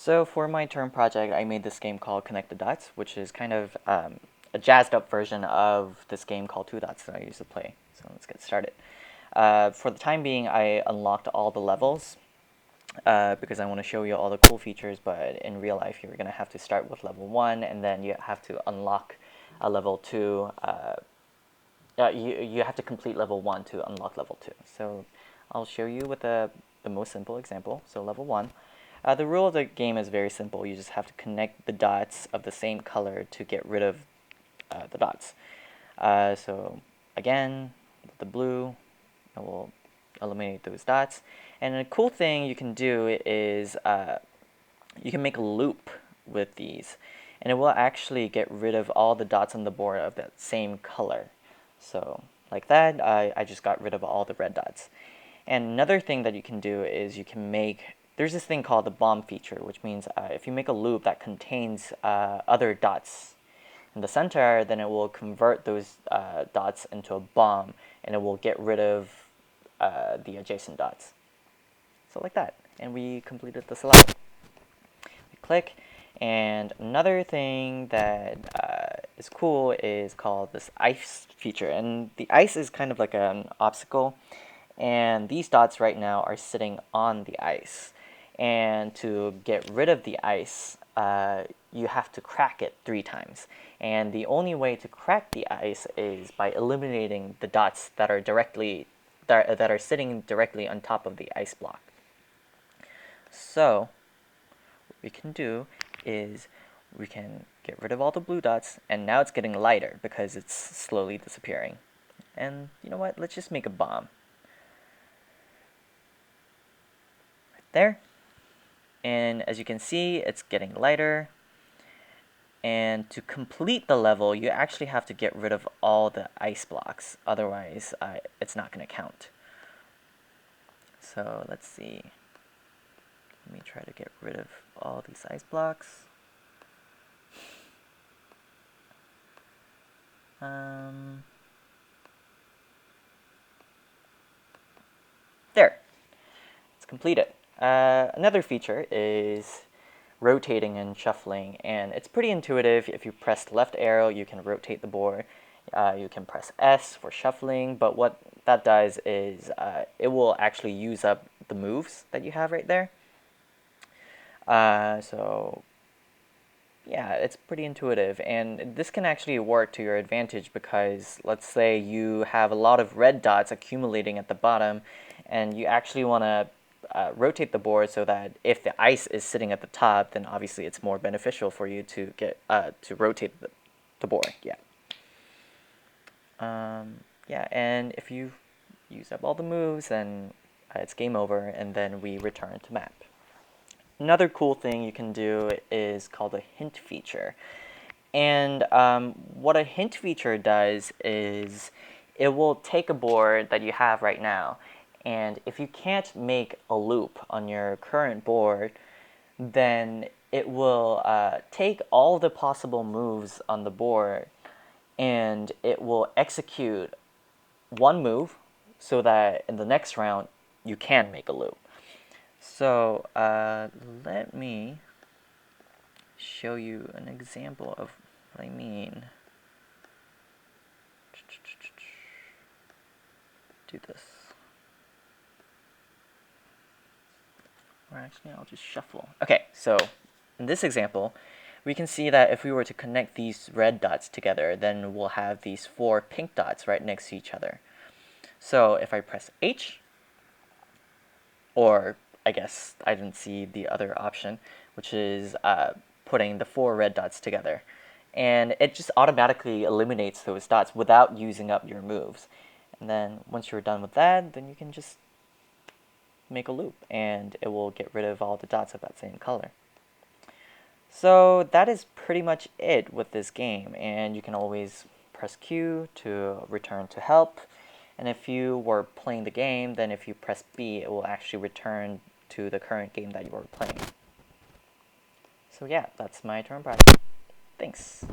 So for my term project, I made this game called Connect the Dots, which is kind of a jazzed up version of this game called Two Dots that I used to play. So let's get started. For the time being, I unlocked all the levels because I want to show you all the cool features, but in real life, you're going to have to start with level 1, and then you have to unlock a level 2. You have to complete level 1 to unlock level 2. So I'll show you with the most simple example. So level 1. The rule of the game is very simple. You just have to connect the dots of the same color to get rid of the dots. So again, the blue, it will eliminate those dots. And a cool thing you can do is you can make a loop with these, and it will actually get rid of all the dots on the board of that same color. So like that, I just got rid of all the red dots. And another thing that you can do is you can make, there's this thing called the bomb feature, which means if you make a loop that contains other dots in the center, then it will convert those dots into a bomb, and it will get rid of the adjacent dots. So like that, and we completed this level. We click, and another thing that is cool is called this ice feature, and the ice is kind of like an obstacle, and these dots right now are sitting on the ice. And to get rid of the ice, you have to crack it 3 times. And the only way to crack the ice is by eliminating the dots that are sitting directly on top of the ice block. So what we can do is we can get rid of all the blue dots, and now it's getting lighter because it's slowly disappearing. And you know what? Let's just make a bomb. Right there. And as you can see, it's getting lighter. And to complete the level, you actually have to get rid of all the ice blocks. Otherwise, it's not going to count. So let's see. Let me try to get rid of all these ice blocks. There. It's completed. Another feature is rotating and shuffling, and it's pretty intuitive. If you press left arrow, you can rotate the board. You can press S for shuffling, but what that does is it will actually use up the moves that you have right there. So yeah, it's pretty intuitive, and this can actually work to your advantage because let's say you have a lot of red dots accumulating at the bottom, and you actually want to rotate the board so that if the ice is sitting at the top, then obviously it's more beneficial for you to get to rotate the board. Yeah. Yeah, and if you use up all the moves, then it's game over, and then we return to map. Another cool thing you can do is called a hint feature. And what a hint feature does is it will take a board that you have right now, and if you can't make a loop on your current board, then it will take all the possible moves on the board, and it will execute one move so that in the next round you can make a loop. So let me show you an example of what I mean. Do this. Or actually, I'll just shuffle. Okay, so in this example, we can see that if we were to connect these red dots together, then we'll have these 4 pink dots right next to each other. So if I press H, or I guess I didn't see the other option, which is putting the 4 red dots together. And it just automatically eliminates those dots without using up your moves. And then once you're done with that, then you can just make a loop, and it will get rid of all the dots of that same color. So that is pretty much it with this game, and you can always press Q to return to help. And if you were playing the game, then if you press B, it will actually return to the current game that you were playing. So yeah, that's my turn project. Thanks.